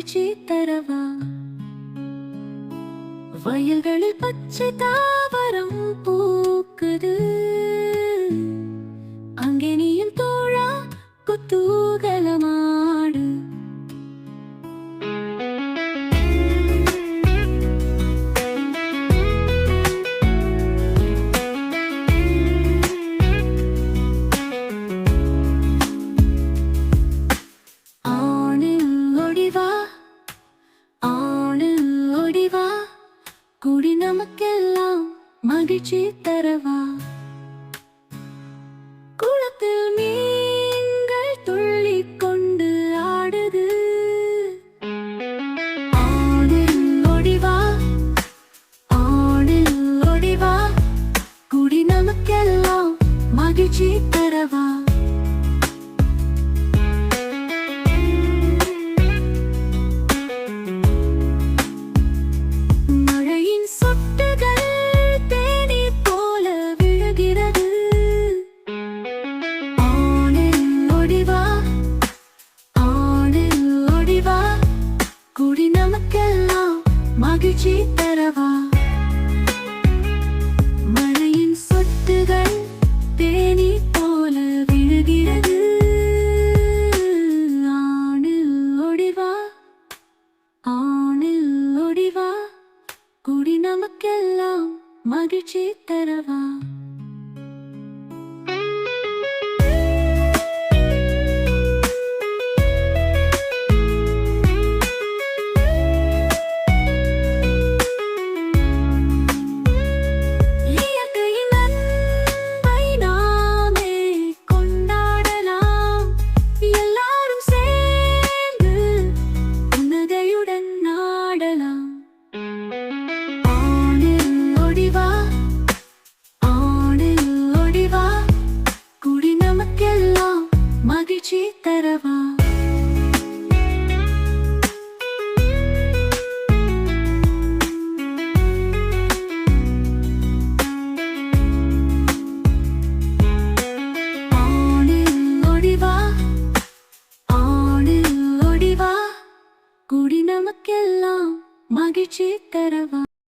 மகிழ்ச்சி தரவா. வயல்களில் பச்சை தாவரம் பூக்குது, அங்கே நீயும் தோழா குத்தூகலமாடு. கூடி நமக்கெல்லாம் மகிழ்ச்சி தரவா. குளத்தில் மீன்கள் துள்ளிக் கொண்டு ஆடுது, ஆணில் ஓடிவா, ஆணில் ஓடிவா. கூடி நமக்கெல்லாம் மகிழ்ச்சி தரவா. கூடி நமக்கெல்லாம் மகிழ்ச்சி தரவா. மழையின் சொட்டுகள் தேனி போல விழுகிறது, ஆணில் ஓடிவா, ஆணில் ஓடிவா. கூடி நமக்கெல்லாம் மகிழ்ச்சி தரவா. மகிழ்ச்சி தரவா.